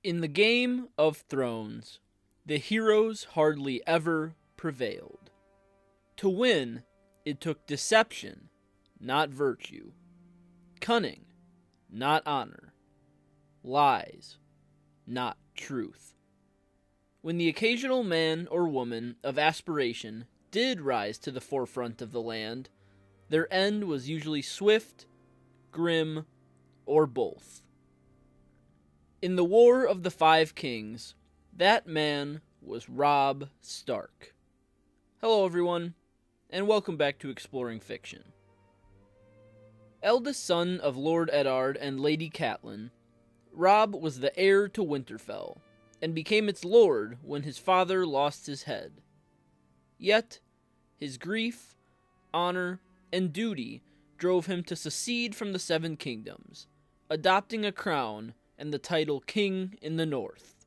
In the Game of Thrones, the heroes hardly ever prevailed. To win, it took deception, not virtue, cunning, not honor, lies, not truth. When the occasional man or woman of aspiration did rise to the forefront of the land, their end was usually swift, grim, or both. In the War of the Five Kings, that man was Robb Stark. Hello everyone, and welcome back to Exploring Fiction. Eldest son of Lord Eddard and Lady Catelyn, Robb was the heir to Winterfell, and became its lord when his father lost his head. Yet, his grief, honor, and duty drove him to secede from the Seven Kingdoms, adopting a crown and the title King in the North.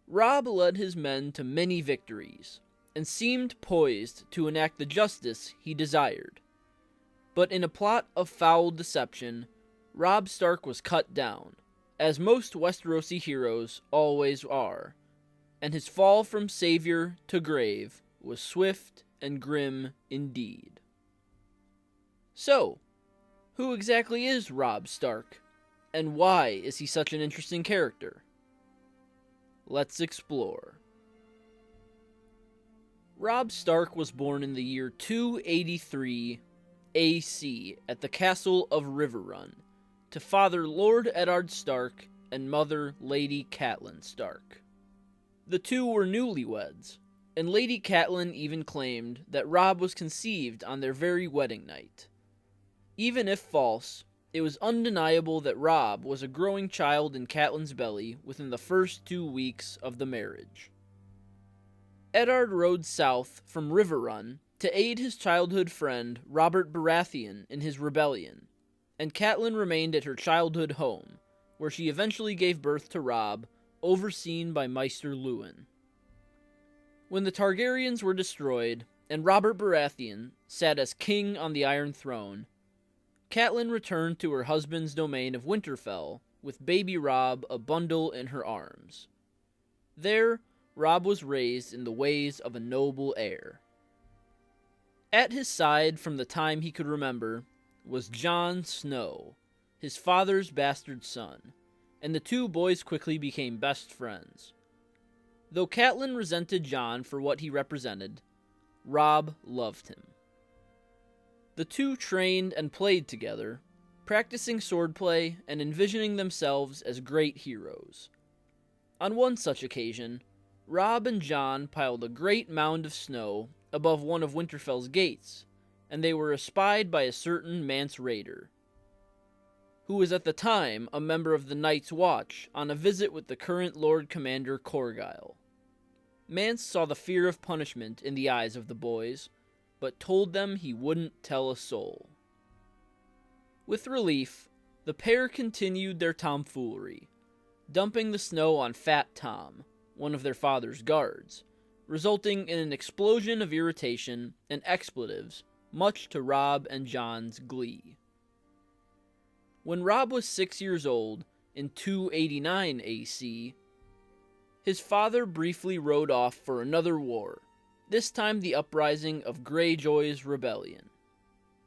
Robb led his men to many victories, and seemed poised to enact the justice he desired. But in a plot of foul deception, Robb Stark was cut down, as most Westerosi heroes always are, and his fall from savior to grave was swift and grim indeed. So, who exactly is Robb Stark? And why is he such an interesting character? Let's explore. Robb Stark was born in the year 283 AC at the castle of Riverrun, to father Lord Eddard Stark and mother Lady Catelyn Stark. The two were newlyweds, and Lady Catelyn even claimed that Robb was conceived on their very wedding night. Even if false, it was undeniable that Robb was a growing child in Catelyn's belly within the first 2 weeks of the marriage. Eddard rode south from Riverrun to aid his childhood friend Robert Baratheon in his rebellion, and Catelyn remained at her childhood home, where she eventually gave birth to Robb, overseen by Maester Luwin. When the Targaryens were destroyed, and Robert Baratheon sat as king on the Iron Throne, Catelyn returned to her husband's domain of Winterfell, with baby Robb a bundle in her arms. There, Robb was raised in the ways of a noble heir. At his side from the time he could remember was Jon Snow, his father's bastard son, and the two boys quickly became best friends. Though Catelyn resented Jon for what he represented, Robb loved him. The two trained and played together, practicing swordplay and envisioning themselves as great heroes. On one such occasion, Robb and Jon piled a great mound of snow above one of Winterfell's gates, and they were espied by a certain Mance Rayder, who was at the time a member of the Night's Watch on a visit with the current Lord Commander Corgyle. Mance saw the fear of punishment in the eyes of the boys, but told them he wouldn't tell a soul. With relief, the pair continued their tomfoolery, dumping the snow on Fat Tom, one of their father's guards, resulting in an explosion of irritation and expletives, much to Robb and Jon's glee. When Robb was 6 years old, in 289 AC, his father briefly rode off for another war, this time the uprising of Greyjoy's rebellion.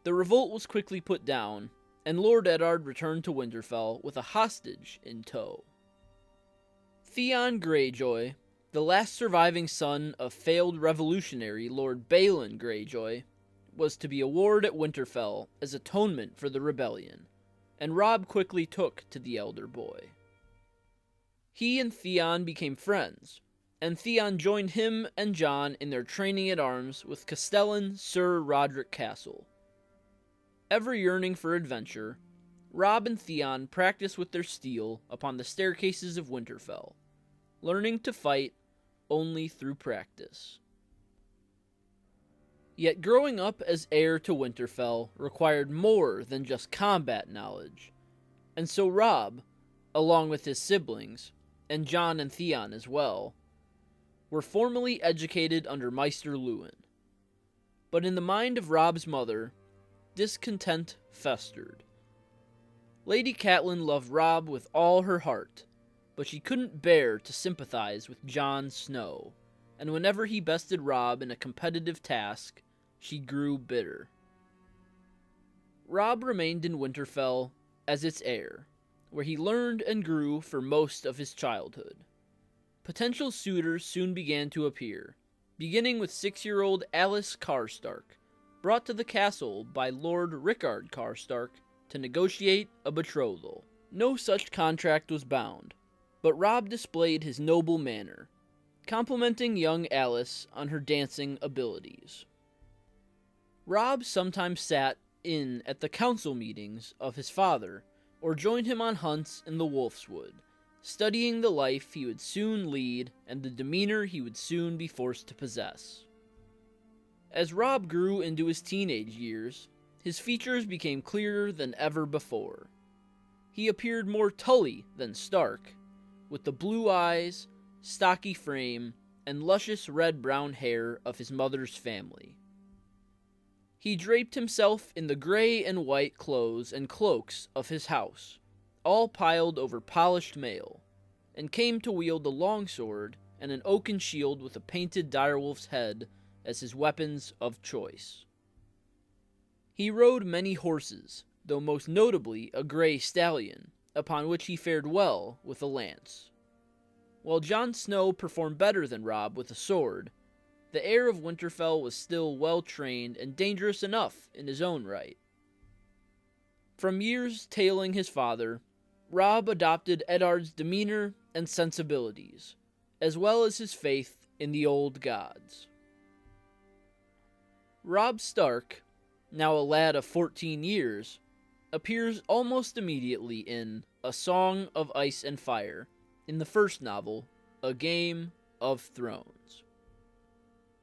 The revolt was quickly put down, and Lord Eddard returned to Winterfell with a hostage in tow. Theon Greyjoy, the last surviving son of failed revolutionary Lord Balon Greyjoy, was to be a ward at Winterfell as atonement for the rebellion, and Robb quickly took to the elder boy. He and Theon became friends, and Theon joined him and Jon in their training at arms with Castellan Sir Roderick Castle. Ever yearning for adventure, Robb and Theon practiced with their steel upon the staircases of Winterfell, learning to fight only through practice. Yet growing up as heir to Winterfell required more than just combat knowledge, and so Robb, along with his siblings, and Jon and Theon as well, were formally educated under Maester Luwin. But in the mind of Robb's mother, discontent festered. Lady Catelyn loved Robb with all her heart, but she couldn't bear to sympathize with Jon Snow, and whenever he bested Robb in a competitive task, she grew bitter. Robb remained in Winterfell as its heir, where he learned and grew for most of his childhood. Potential suitors soon began to appear, beginning with 6-year-old Alice Karstark, brought to the castle by Lord Rickard Karstark to negotiate a betrothal. No such contract was bound, but Robb displayed his noble manner, complimenting young Alice on her dancing abilities. Robb sometimes sat in at the council meetings of his father, or joined him on hunts in the Wolfswood, studying the life he would soon lead and the demeanor he would soon be forced to possess. As Robb grew into his teenage years, his features became clearer than ever before. He appeared more Tully than Stark, with the blue eyes, stocky frame, and luscious red-brown hair of his mother's family. He draped himself in the gray and white clothes and cloaks of his house, all piled over polished mail, and came to wield a longsword and an oaken shield with a painted direwolf's head as his weapons of choice. He rode many horses, though most notably a gray stallion, upon which he fared well with a lance. While Jon Snow performed better than Robb with a sword, the heir of Winterfell was still well-trained and dangerous enough in his own right. From years tailing his father, Robb adopted Eddard's demeanor and sensibilities, as well as his faith in the old gods. Robb Stark, now a lad of 14 years, appears almost immediately in A Song of Ice and Fire, in the first novel, A Game of Thrones.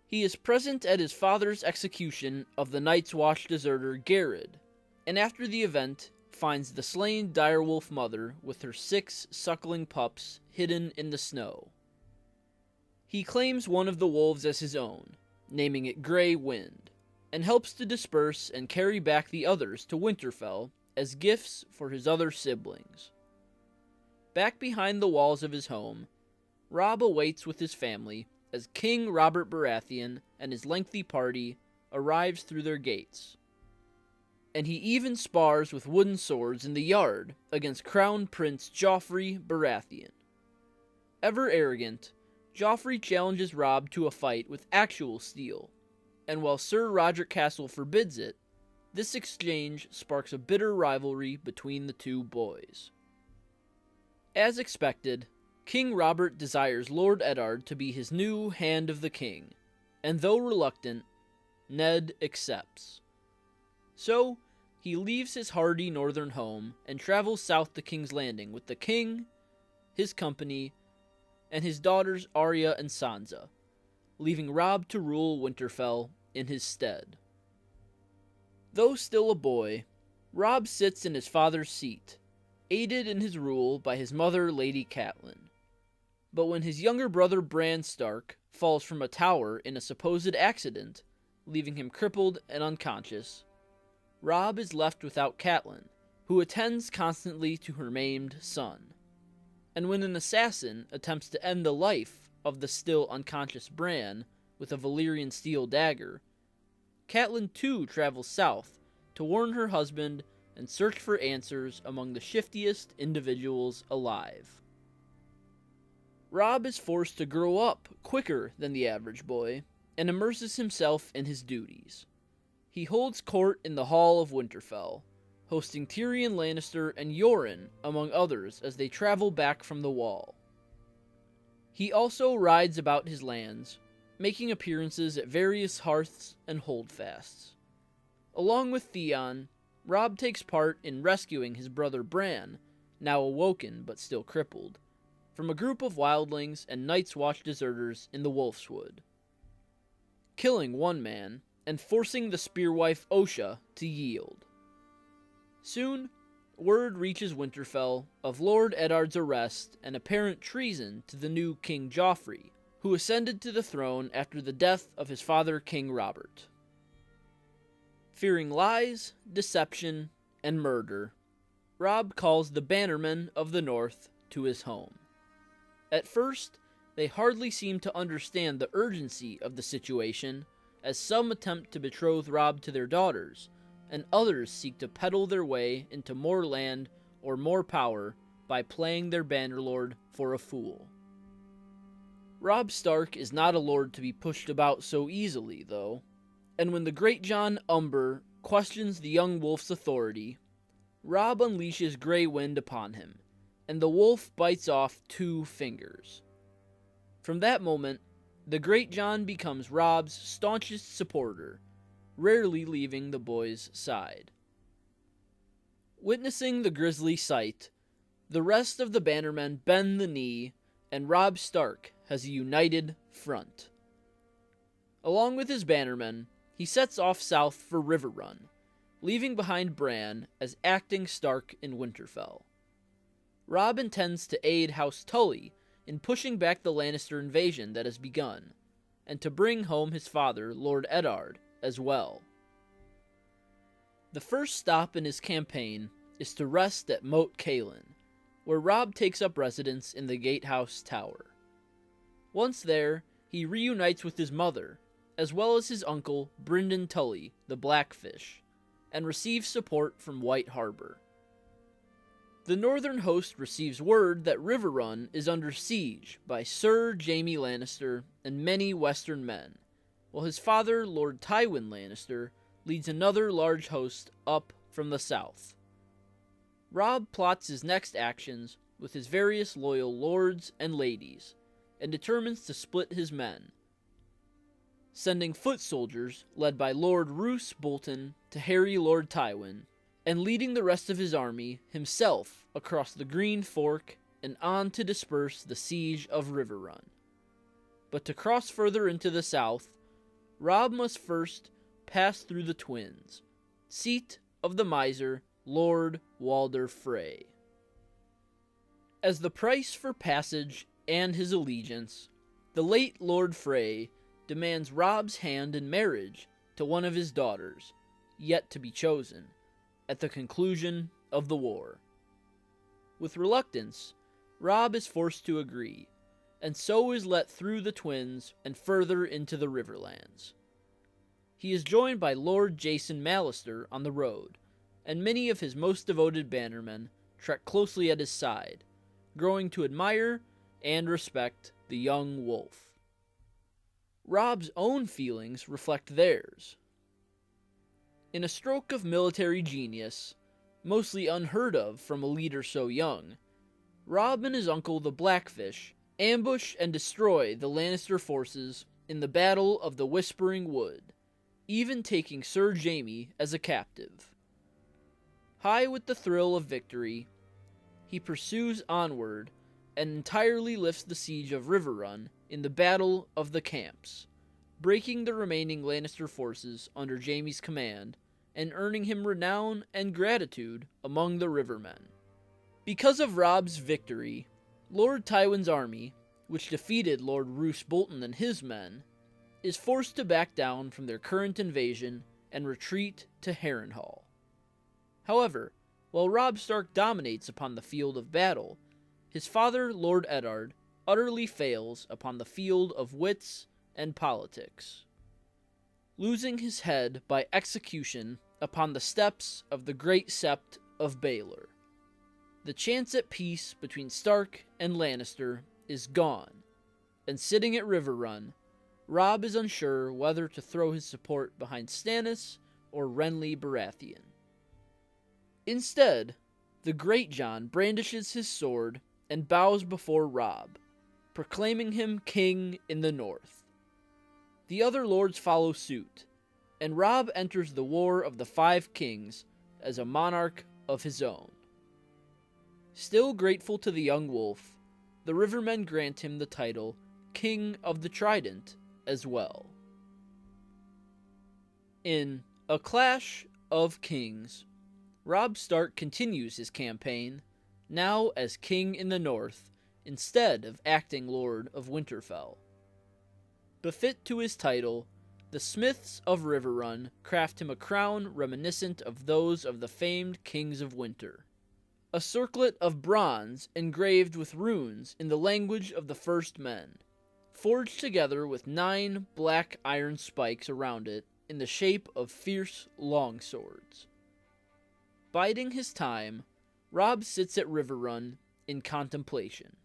He is present at his father's execution of the Night's Watch deserter Garrod, and after the event finds the slain direwolf mother with her 6 suckling pups hidden in the snow. He claims one of the wolves as his own, naming it Grey Wind, and helps to disperse and carry back the others to Winterfell as gifts for his other siblings. Back behind the walls of his home, Robb awaits with his family as King Robert Baratheon and his lengthy party arrives through their gates. And he even spars with wooden swords in the yard against Crown Prince Joffrey Baratheon. Ever arrogant, Joffrey challenges Robb to a fight with actual steel, and while Sir Roderick Castle forbids it, this exchange sparks a bitter rivalry between the two boys. As expected, King Robert desires Lord Eddard to be his new Hand of the King, and though reluctant, Ned accepts. So, he leaves his hardy northern home and travels south to King's Landing with the king, his company, and his daughters Arya and Sansa, leaving Robb to rule Winterfell in his stead. Though still a boy, Robb sits in his father's seat, aided in his rule by his mother Lady Catelyn. But when his younger brother Bran Stark falls from a tower in a supposed accident, leaving him crippled and unconscious, Robb is left without Catelyn, who attends constantly to her maimed son. And when an assassin attempts to end the life of the still unconscious Bran with a Valyrian steel dagger, Catelyn too travels south to warn her husband and search for answers among the shiftiest individuals alive. Robb is forced to grow up quicker than the average boy, and immerses himself in his duties. He holds court in the Hall of Winterfell, hosting Tyrion Lannister and Yoren, among others, as they travel back from the Wall. He also rides about his lands, making appearances at various hearths and holdfasts. Along with Theon, Robb takes part in rescuing his brother Bran, now awoken but still crippled, from a group of wildlings and Night's Watch deserters in the Wolfswood, killing one man and forcing the spearwife Osha to yield. Soon, word reaches Winterfell of Lord Eddard's arrest and apparent treason to the new King Joffrey, who ascended to the throne after the death of his father King Robert. Fearing lies, deception, and murder, Robb calls the Bannermen of the North to his home. At first, they hardly seem to understand the urgency of the situation, as some attempt to betroth Robb to their daughters, and others seek to peddle their way into more land or more power by playing their bannerlord for a fool. Robb Stark is not a lord to be pushed about so easily, though, and when the Great John Umber questions the young wolf's authority, Robb unleashes Grey Wind upon him, and the wolf bites off 2 fingers. From that moment, the Great John becomes Robb's staunchest supporter, rarely leaving the boy's side. Witnessing the grisly sight, the rest of the bannermen bend the knee, and Robb Stark has a united front. Along with his bannermen, he sets off south for Riverrun, leaving behind Bran as acting Stark in Winterfell. Robb intends to aid House Tully in pushing back the Lannister invasion that has begun, and to bring home his father, Lord Eddard, as well. The first stop in his campaign is to rest at Moat Cailin, where Robb takes up residence in the Gatehouse Tower. Once there, he reunites with his mother, as well as his uncle, Brynden Tully, the Blackfish, and receives support from White Harbor. The northern host receives word that Riverrun is under siege by Sir Jaime Lannister and many western men, while his father, Lord Tywin Lannister, leads another large host up from the south. Robb plots his next actions with his various loyal lords and ladies, and determines to split his men, sending foot soldiers led by Lord Roose Bolton to harry Lord Tywin, and leading the rest of his army himself across the Green Fork and on to disperse the siege of Riverrun. But to cross further into the south, Robb must first pass through the Twins, seat of the miser Lord Walder Frey. As the price for passage and his allegiance, the late Lord Frey demands Robb's hand in marriage to one of his daughters, yet to be chosen, at the conclusion of the war. With reluctance, Robb is forced to agree, and so is let through the Twins and further into the Riverlands. He is joined by Lord Jason Mallister on the road, and many of his most devoted bannermen trek closely at his side, growing to admire and respect the young wolf. Robb's own feelings reflect theirs. In a stroke of military genius, mostly unheard of from a leader so young, Robb and his uncle the Blackfish ambush and destroy the Lannister forces in the Battle of the Whispering Wood, even taking Sir Jaime as a captive. High with the thrill of victory, he pursues onward and entirely lifts the siege of Riverrun in the Battle of the Camps, breaking the remaining Lannister forces under Jaime's command and earning him renown and gratitude among the Rivermen. Because of Robb's victory, Lord Tywin's army, which defeated Lord Roose Bolton and his men, is forced to back down from their current invasion and retreat to Harrenhal. However, while Robb Stark dominates upon the field of battle, his father, Lord Eddard, utterly fails upon the field of wits and politics, losing his head by execution upon the steps of the great sept of Baelor. The chance at peace between Stark and Lannister is gone, and sitting at Riverrun, Robb is unsure whether to throw his support behind Stannis or Renly Baratheon. Instead, the Great John brandishes his sword and bows before Robb, proclaiming him king in the north. The other lords follow suit, and Robb enters the War of the Five Kings as a monarch of his own. Still grateful to the young wolf, the Rivermen grant him the title King of the Trident as well. In A Clash of Kings, Robb Stark continues his campaign, now as King in the North, instead of acting Lord of Winterfell. Befit to his title, the smiths of Riverrun craft him a crown reminiscent of those of the famed Kings of Winter. a circlet of bronze engraved with runes in the language of the first men, forged together with 9 black iron spikes around it in the shape of fierce longswords. Biding his time, Robb sits at Riverrun in contemplation.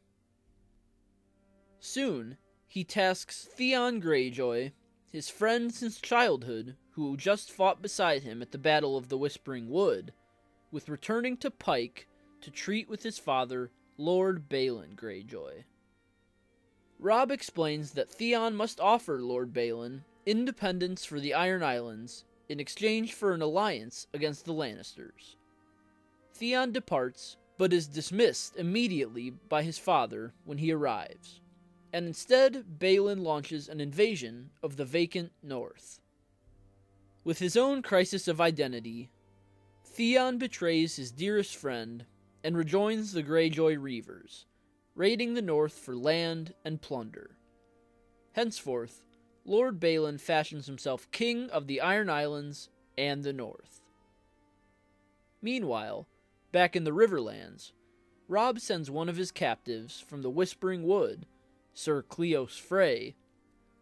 Soon, he tasks Theon Greyjoy, his friend since childhood who just fought beside him at the Battle of the Whispering Wood, with returning to Pike to treat with his father, Lord Balon Greyjoy. Robb explains that Theon must offer Lord Balon independence for the Iron Islands in exchange for an alliance against the Lannisters. Theon departs, but is dismissed immediately by his father when he arrives, and instead Balon launches an invasion of the vacant north. With his own crisis of identity, Theon betrays his dearest friend and rejoins the Greyjoy Reavers, raiding the north for land and plunder. Henceforth, Lord Balon fashions himself king of the Iron Islands and the north. Meanwhile, back in the Riverlands, Robb sends one of his captives from the Whispering Wood, Sir Cleos Frey,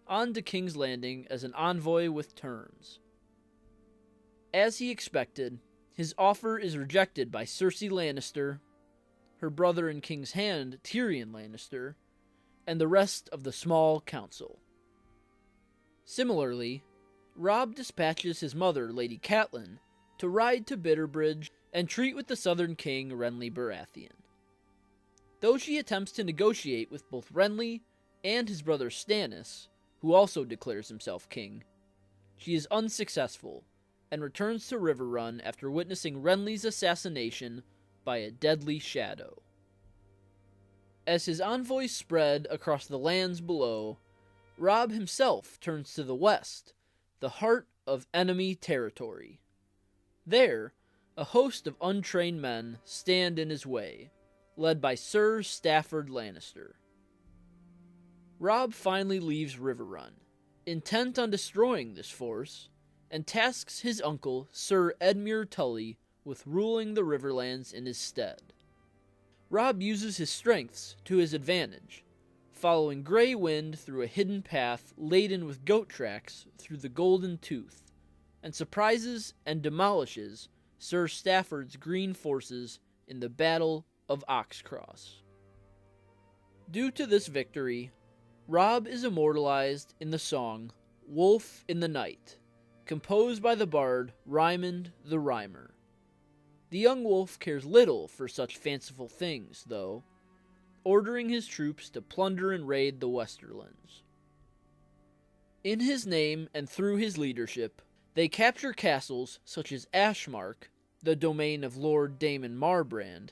on to King's Landing as an envoy with terms. As he expected, his offer is rejected by Cersei Lannister, her brother in King's Hand Tyrion Lannister, and the rest of the small council. Similarly, Robb dispatches his mother, Lady Catelyn, to ride to Bitterbridge and treat with the Southern King, Renly Baratheon. Though she attempts to negotiate with both Renly and his brother Stannis, who also declares himself king, she is unsuccessful and returns to Riverrun after witnessing Renly's assassination by a deadly shadow. As his envoys spread across the lands below, Robb himself turns to the west, the heart of enemy territory. There, a host of untrained men stand in his way, led by Sir Stafford Lannister. Robb finally leaves Riverrun, intent on destroying this force, and tasks his uncle, Sir Edmure Tully, with ruling the Riverlands in his stead. Robb uses his strengths to his advantage, following Grey Wind through a hidden path laden with goat tracks through the Golden Tooth, and surprises and demolishes Sir Stafford's green forces in the Battle of Oxcross. Due to this victory, Robb is immortalized in the song Wolf in the Night, composed by the bard Rymond the Rhymer. The young wolf cares little for such fanciful things, though, ordering his troops to plunder and raid the Westerlands. In his name and through his leadership, they capture castles such as Ashmark, the domain of Lord Daemon Marbrand,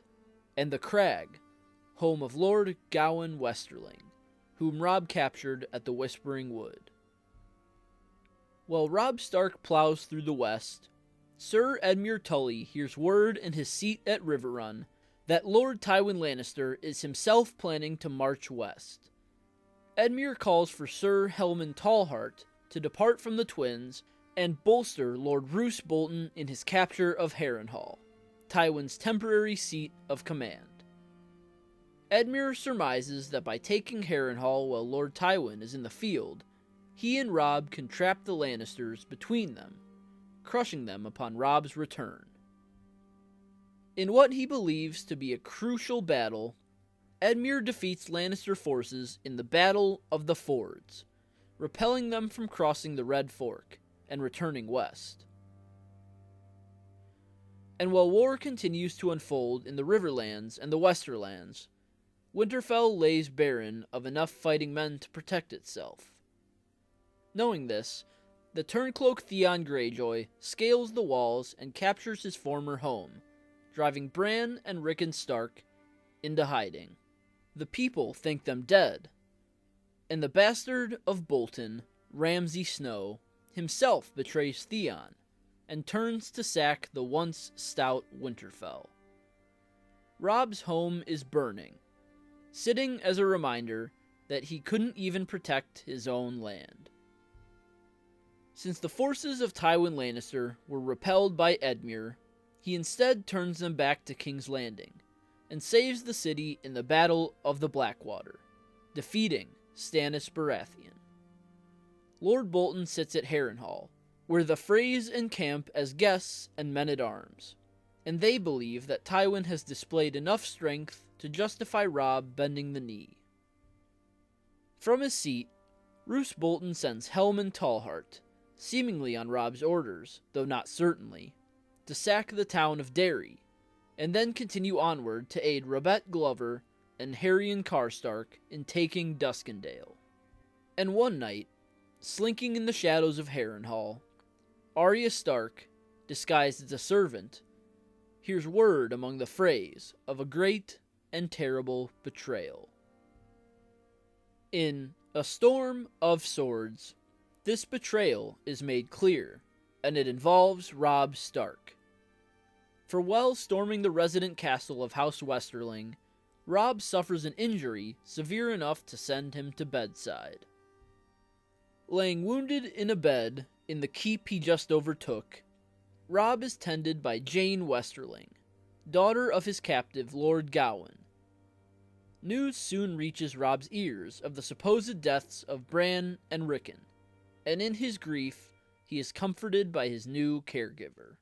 and the Crag, home of Lord Gawain Westerling, whom Robb captured at the Whispering Wood. While Robb Stark plows through the west, Sir Edmure Tully hears word in his seat at Riverrun that Lord Tywin Lannister is himself planning to march west. Edmure calls for Sir Helman Tallheart to depart from the twins and bolster Lord Roose Bolton in his capture of Harrenhal, Tywin's temporary seat of command. Edmure surmises that by taking Harrenhal while Lord Tywin is in the field, he and Robb can trap the Lannisters between them, crushing them upon Robb's return. In what he believes to be a crucial battle, Edmure defeats Lannister forces in the Battle of the Fords, repelling them from crossing the Red Fork and returning west. And while war continues to unfold in the Riverlands and the Westerlands, Winterfell lays barren of enough fighting men to protect itself. Knowing this, the Turncloak Theon Greyjoy scales the walls and captures his former home, driving Bran and Rickon Stark into hiding. The people think them dead, and the bastard of Bolton, Ramsay Snow, himself betrays Theon and turns to sack the once stout Winterfell. Robb's home is burning, sitting as a reminder that he couldn't even protect his own land. Since the forces of Tywin Lannister were repelled by Edmure, he instead turns them back to King's Landing, and saves the city in the Battle of the Blackwater, defeating Stannis Baratheon. Lord Bolton sits at Harrenhal, where the Freys encamp as guests and men-at-arms, and they believe that Tywin has displayed enough strength to justify Robb bending the knee. From his seat, Roose Bolton sends Helm Tallheart, seemingly on Robb's orders, though not certainly, to sack the town of Derry, and then continue onward to aid Robert Glover and Harrion Karstark in taking Duskendale. And one night, slinking in the shadows of Harrenhal, Arya Stark, disguised as a servant, hears word among the Freys of a great and terrible betrayal. In A Storm of Swords, this betrayal is made clear, and it involves Robb Stark. For while storming the resident castle of House Westerling, Robb suffers an injury severe enough to send him to bedside. Laying wounded in a bed in the keep he just overtook, Robb is tended by Jane Westerling, daughter of his captive Lord Gawain. News soon reaches Robb's ears of the supposed deaths of Bran and Rickon, and in his grief he is comforted by his new caregiver.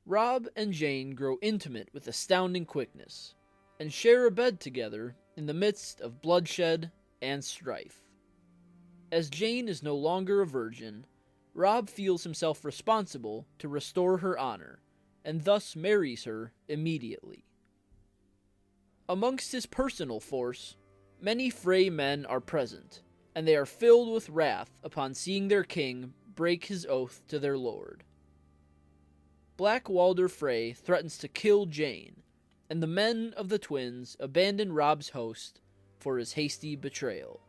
Robb and Jane grow intimate with astounding quickness, and share a bed together in the midst of bloodshed and strife. As Jane is no longer a virgin, Robb feels himself responsible to restore her honor, and thus marries her immediately. Amongst his personal force, many Frey men are present, and they are filled with wrath upon seeing their king break his oath to their lord. Black Walder Frey threatens to kill Jane, and the men of the twins abandon Robb's host for his hasty betrayal.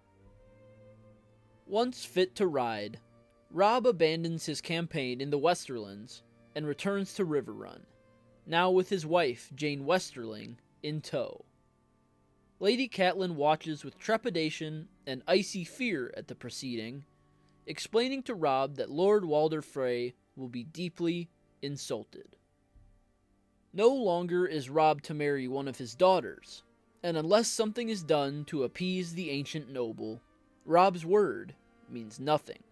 Once fit to ride, Robb abandons his campaign in the Westerlands and returns to Riverrun, now with his wife Jane Westerling in tow. Lady Catelyn watches with trepidation and icy fear at the proceeding, explaining to Robb that Lord Walder Frey will be deeply insulted. No longer is Robb to marry one of his daughters, and unless something is done to appease the ancient noble, Robb's word means nothing.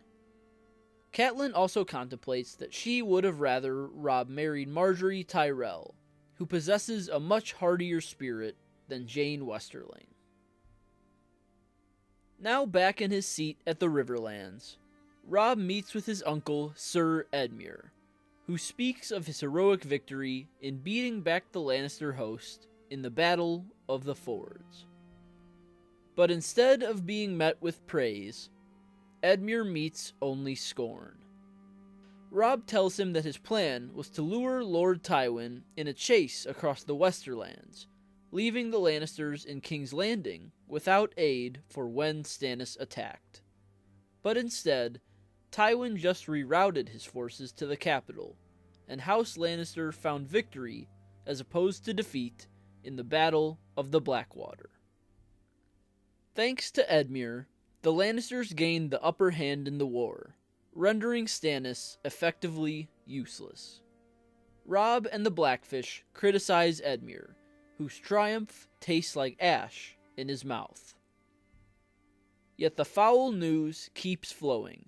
Catelyn also contemplates that she would have rather Robb married Marjorie Tyrell, who possesses a much hardier spirit than Jane Westerling. Now back in his seat at the Riverlands, Robb meets with his uncle Sir Edmure, who speaks of his heroic victory in beating back the Lannister host in the Battle of the Fords. But instead of being met with praise, Edmure meets only scorn. Robb tells him that his plan was to lure Lord Tywin in a chase across the Westerlands, leaving the Lannisters in King's Landing without aid for when Stannis attacked. But instead, Tywin just rerouted his forces to the capital, and House Lannister found victory as opposed to defeat in the Battle of the Blackwater. Thanks to Edmure, the Lannisters gained the upper hand in the war, rendering Stannis effectively useless. Robb and the Blackfish criticize Edmure, whose triumph tastes like ash in his mouth. Yet the foul news keeps flowing,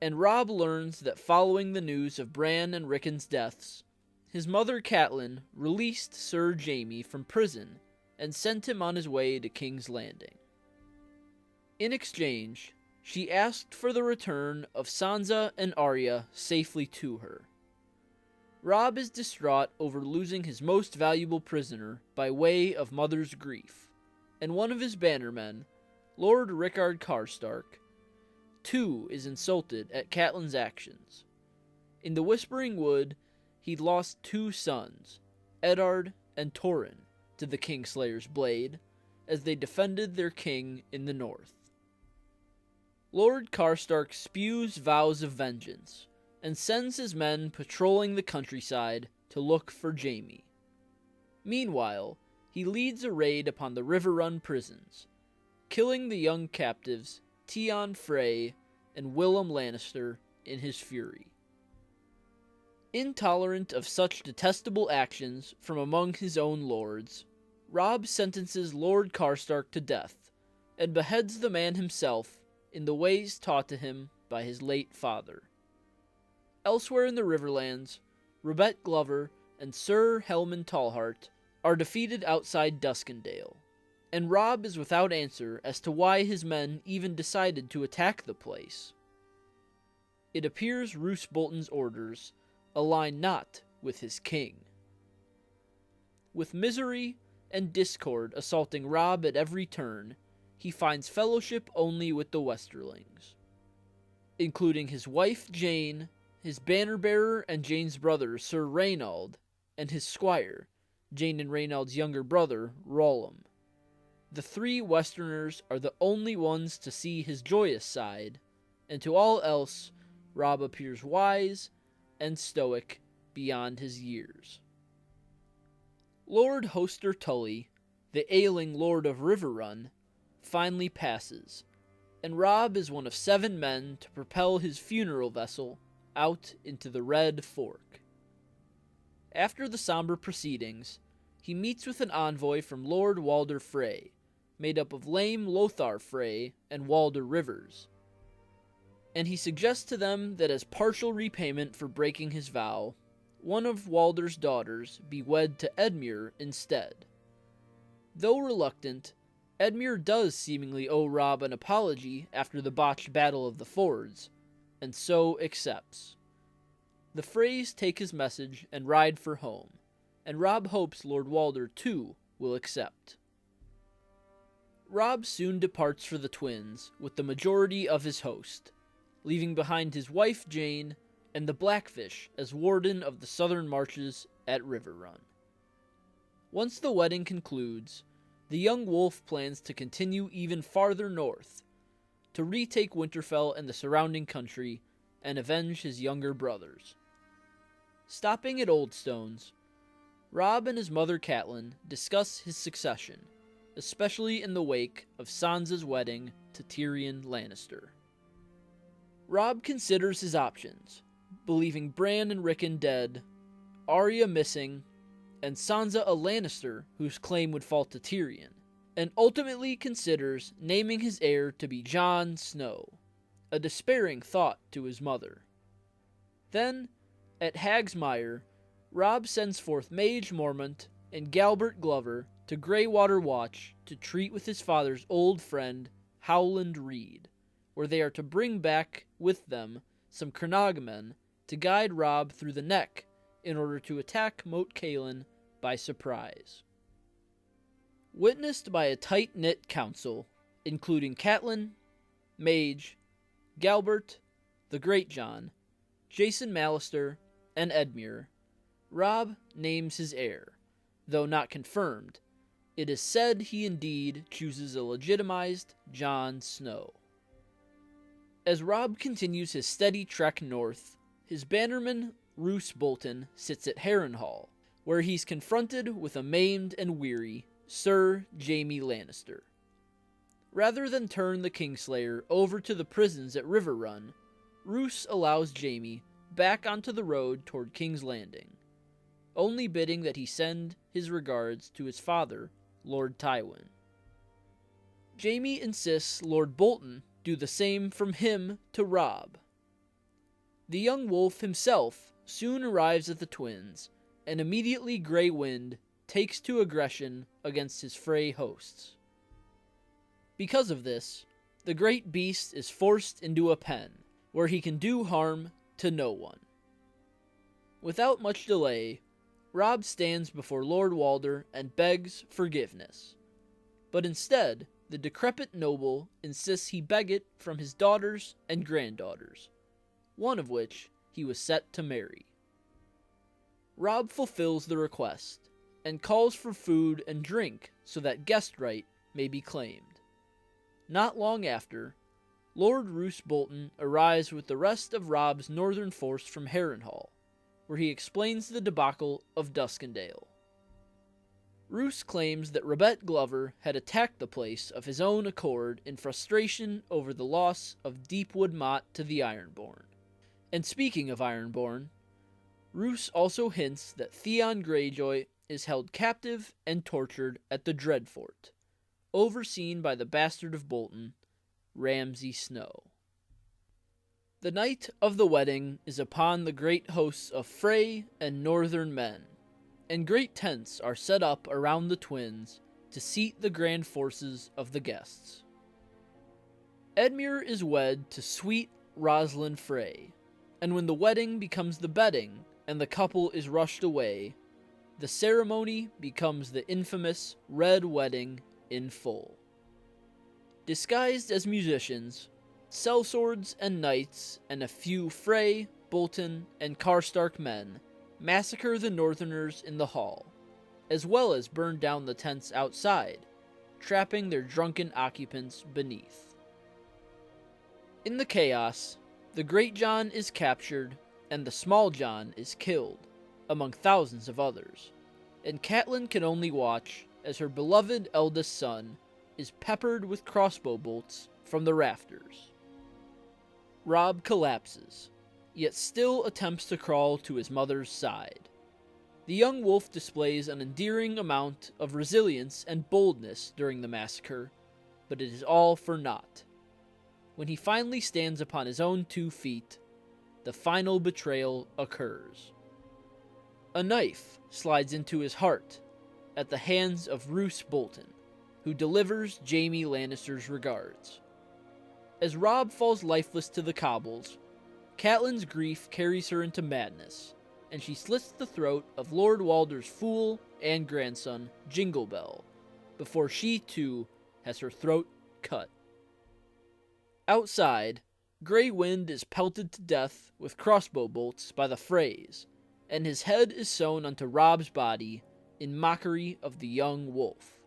and Robb learns that following the news of Bran and Rickon's deaths, his mother Catelyn released Sir Jaime from prison and sent him on his way to King's Landing. In exchange, she asked for the return of Sansa and Arya safely to her. Robb is distraught over losing his most valuable prisoner by way of mother's grief, and one of his bannermen, Lord Rickard Karstark, too is insulted at Catelyn's actions. In the Whispering Wood, he lost 2 sons, Eddard and Torrhen, to the Kingslayer's blade, as they defended their king in the north. Lord Karstark spews vows of vengeance, and sends his men patrolling the countryside to look for Jaime. Meanwhile, he leads a raid upon the Riverrun prisons, killing the young captives Tion Frey and Willem Lannister in his fury. Intolerant of such detestable actions from among his own lords, Robb sentences Lord Karstark to death, and beheads the man himself in the ways taught to him by his late father. Elsewhere in the Riverlands, Robert Glover and Sir Helman Tallheart are defeated outside Duskendale, and Robb is without answer as to why his men even decided to attack the place. It appears Roose Bolton's orders align not with his king. With misery and discord assaulting Robb at every turn, he finds fellowship only with the Westerlings, including his wife Jane, his banner-bearer and Jane's brother Sir Raynauld, and his squire, Jane and Raynaud's younger brother, Rollum. The three Westerners are the only ones to see his joyous side, and to all else, Robb appears wise and stoic beyond his years. Lord Hoster Tully, the ailing Lord of Riverrun, finally passes, and Robb is one of 7 men to propel his funeral vessel out into the Red Fork. After the somber proceedings, he meets with an envoy from Lord Walder Frey, made up of lame Lothar Frey and Walder Rivers, and he suggests to them that as partial repayment for breaking his vow, one of Walder's daughters be wed to Edmure instead. Though reluctant, Edmure does seemingly owe Robb an apology after the botched Battle of the Fords, and so accepts. The Freys take his message and ride for home, and Robb hopes Lord Walder too will accept. Robb soon departs for the Twins with the majority of his host, leaving behind his wife Jane and the Blackfish as warden of the southern marches at Riverrun. Once the wedding concludes, the young wolf plans to continue even farther north, to retake Winterfell and the surrounding country and avenge his younger brothers. Stopping at Oldstones, Robb and his mother Catelyn discuss his succession, especially in the wake of Sansa's wedding to Tyrion Lannister. Robb considers his options, believing Bran and Rickon dead, Arya missing, and Sansa a Lannister whose claim would fall to Tyrion, and ultimately considers naming his heir to be Jon Snow, a despairing thought to his mother. Then, at Hagsmire, Robb sends forth Mage Mormont and Galbert Glover to Greywater Watch to treat with his father's old friend, Howland Reed, where they are to bring back with them some Crenogmen to guide Robb through the Neck in order to attack Moat Cailin by surprise. Witnessed by a tight-knit council, including Catelyn, Mage, Galbert, the Greatjon, Jason Mallister, and Edmure, Robb names his heir, though not confirmed. It is said he indeed chooses a legitimized Jon Snow. As Robb continues his steady trek north, his bannerman Roose Bolton sits at Harrenhal, where he's confronted with a maimed and weary Sir Jaime Lannister. Rather than turn the Kingslayer over to the prisons at Riverrun, Roose allows Jaime back onto the road toward King's Landing, only bidding that he send his regards to his father, Lord Tywin. Jaime insists Lord Bolton do the same from him to Robb. The young wolf himself soon arrives at the Twins, and immediately Grey Wind takes to aggression against his Frey hosts. Because of this, the great beast is forced into a pen, where he can do harm to no one. Without much delay, Robb stands before Lord Walder and begs forgiveness. But instead, the decrepit noble insists he beg it from his daughters and granddaughters, one of which he was set to marry. Robb fulfills the request, and calls for food and drink so that guest right may be claimed. Not long after, Lord Roose Bolton arrives with the rest of Robb's northern force from Harrenhal, where he explains the debacle of Duskendale. Roose claims that Robert Glover had attacked the place of his own accord in frustration over the loss of Deepwood Motte to the Ironborn. And speaking of Ironborn, Roose also hints that Theon Greyjoy is held captive and tortured at the Dreadfort, overseen by the bastard of Bolton, Ramsay Snow. The night of the wedding is upon the great hosts of Frey and northern men, and great tents are set up around the twins to seat the grand forces of the guests. Edmure is wed to sweet Rosalind Frey, and when the wedding becomes the bedding and the couple is rushed away, the ceremony becomes the infamous Red Wedding in full. Disguised as musicians, sellswords and knights and a few Frey, Bolton, and Karstark men massacre the Northerners in the hall, as well as burn down the tents outside, trapping their drunken occupants beneath. In the chaos, the Great John is captured and the Small John is killed, among thousands of others, and Catelyn can only watch as her beloved eldest son is peppered with crossbow bolts from the rafters. Robb collapses, yet still attempts to crawl to his mother's side. The young wolf displays an endearing amount of resilience and boldness during the massacre, but it is all for naught. When he finally stands upon his own 2 feet, the final betrayal occurs. A knife slides into his heart at the hands of Roose Bolton, who delivers Jaime Lannister's regards. As Robb falls lifeless to the cobbles, Catelyn's grief carries her into madness, and she slits the throat of Lord Walder's fool and grandson, Jingle Bell, before she too has her throat cut. Outside, Grey Wind is pelted to death with crossbow bolts by the Freys, and his head is sewn onto Robb's body in mockery of the young wolf.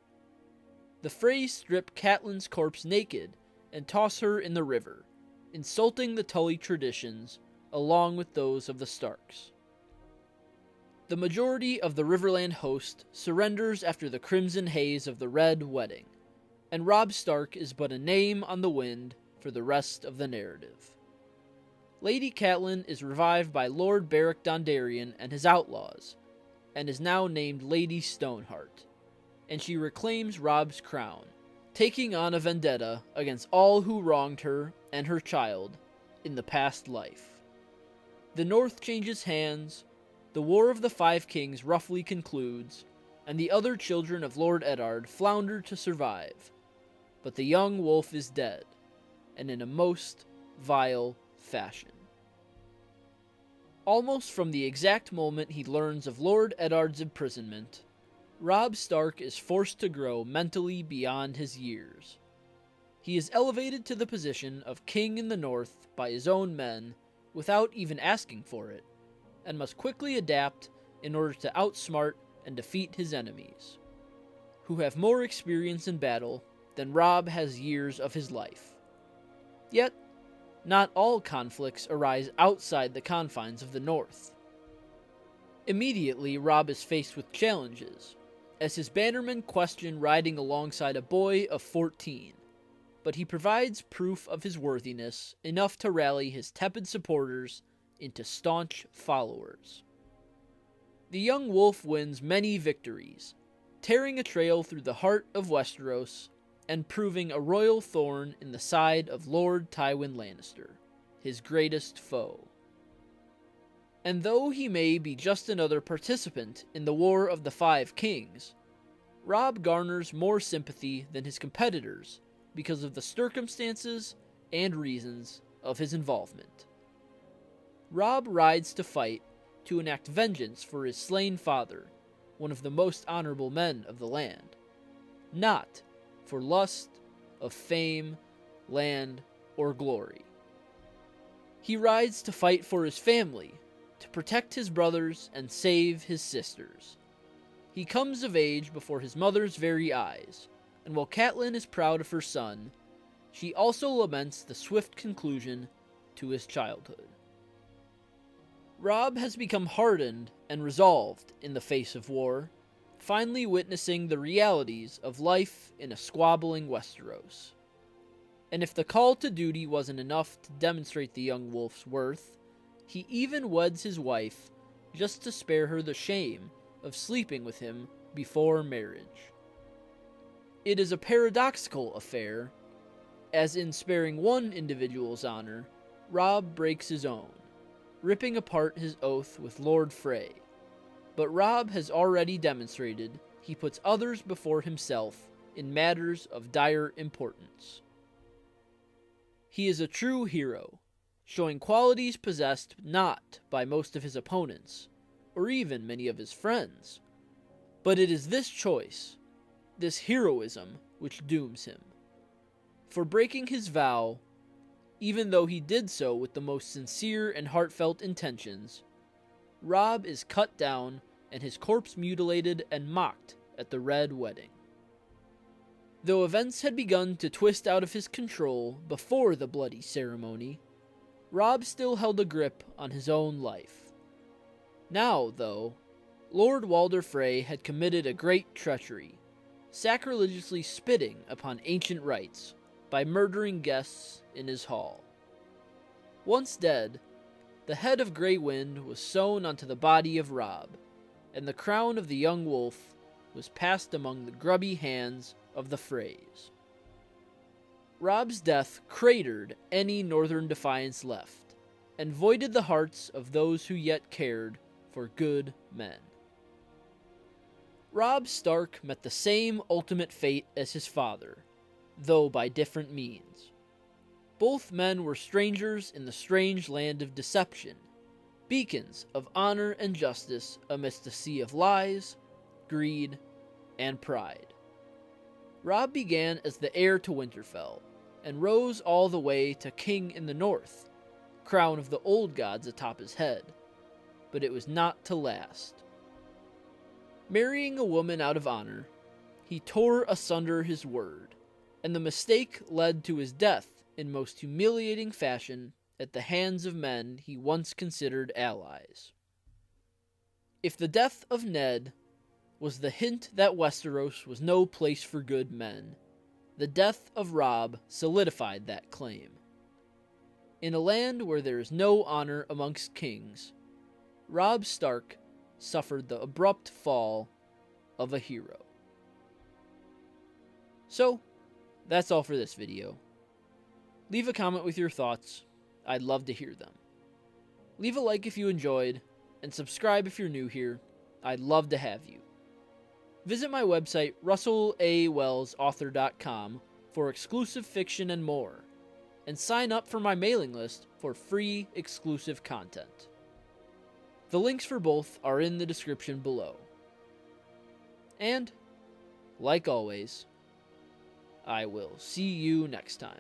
The Freys strip Catelyn's corpse naked and toss her in the river, insulting the Tully traditions along with those of the Starks. The majority of the Riverland host surrenders after the crimson haze of the Red Wedding, and Robb Stark is but a name on the wind for the rest of the narrative. Lady Catelyn is revived by Lord Beric Dondarrion and his outlaws, and is now named Lady Stoneheart, and she reclaims Robb's crown, taking on a vendetta against all who wronged her and her child in the past life. The North changes hands, the War of the Five Kings roughly concludes, and the other children of Lord Eddard flounder to survive, but the young wolf is dead, and in a most vile fashion. Almost from the exact moment he learns of Lord Eddard's imprisonment, Robb Stark is forced to grow mentally beyond his years. He is elevated to the position of king in the North by his own men without even asking for it, and must quickly adapt in order to outsmart and defeat his enemies, who have more experience in battle than Robb has years of his life. Yet, not all conflicts arise outside the confines of the North. Immediately, Robb is faced with challenges, as his bannermen question riding alongside a boy of 14, but he provides proof of his worthiness enough to rally his tepid supporters into staunch followers. The young wolf wins many victories, tearing a trail through the heart of Westeros and proving a royal thorn in the side of Lord Tywin Lannister, his greatest foe. And though he may be just another participant in the War of the Five Kings, Robb garners more sympathy than his competitors because of the circumstances and reasons of his involvement. Robb rides to fight to enact vengeance for his slain father, one of the most honorable men of the land, not for lust of fame, land, or glory. He rides to fight for his family, to protect his brothers and save his sisters. He comes of age before his mother's very eyes, and while Catelyn is proud of her son, she also laments the swift conclusion to his childhood. Robb has become hardened and resolved in the face of war, finally witnessing the realities of life in a squabbling Westeros. And if the call to duty wasn't enough to demonstrate the young wolf's worth, he even weds his wife, just to spare her the shame of sleeping with him before marriage. It is a paradoxical affair, as in sparing one individual's honor, Robb breaks his own, ripping apart his oath with Lord Frey. But Robb has already demonstrated he puts others before himself in matters of dire importance. He is a true hero, showing qualities possessed not by most of his opponents, or even many of his friends. But it is this choice, this heroism, which dooms him. For breaking his vow, even though he did so with the most sincere and heartfelt intentions, Robb is cut down and his corpse mutilated and mocked at the Red Wedding. Though events had begun to twist out of his control before the bloody ceremony, Robb still held a grip on his own life. Now, though, Lord Walder Frey had committed a great treachery, sacrilegiously spitting upon ancient rites by murdering guests in his hall. Once dead, the head of Grey Wind was sewn onto the body of Robb, and the crown of the young wolf was passed among the grubby hands of the Freys. Robb's death cratered any northern defiance left, and voided the hearts of those who yet cared for good men. Robb Stark met the same ultimate fate as his father, though by different means. Both men were strangers in the strange land of deception, beacons of honor and justice amidst a sea of lies, greed, and pride. Robb began as the heir to Winterfell, and rose all the way to king in the north, crown of the old gods atop his head, but it was not to last. Marrying a woman out of honor, he tore asunder his word, and the mistake led to his death in most humiliating fashion at the hands of men he once considered allies. If the death of Ned was the hint that Westeros was no place for good men, the death of Robb solidified that claim. In a land where there is no honor amongst kings, Robb Stark suffered the abrupt fall of a hero. So, that's all for this video. Leave a comment with your thoughts. I'd love to hear them. Leave a like if you enjoyed, and subscribe if you're new here. I'd love to have you. Visit my website, russellawellsauthor.com, for exclusive fiction and more, and sign up for my mailing list for free exclusive content. The links for both are in the description below. And, like always, I will see you next time.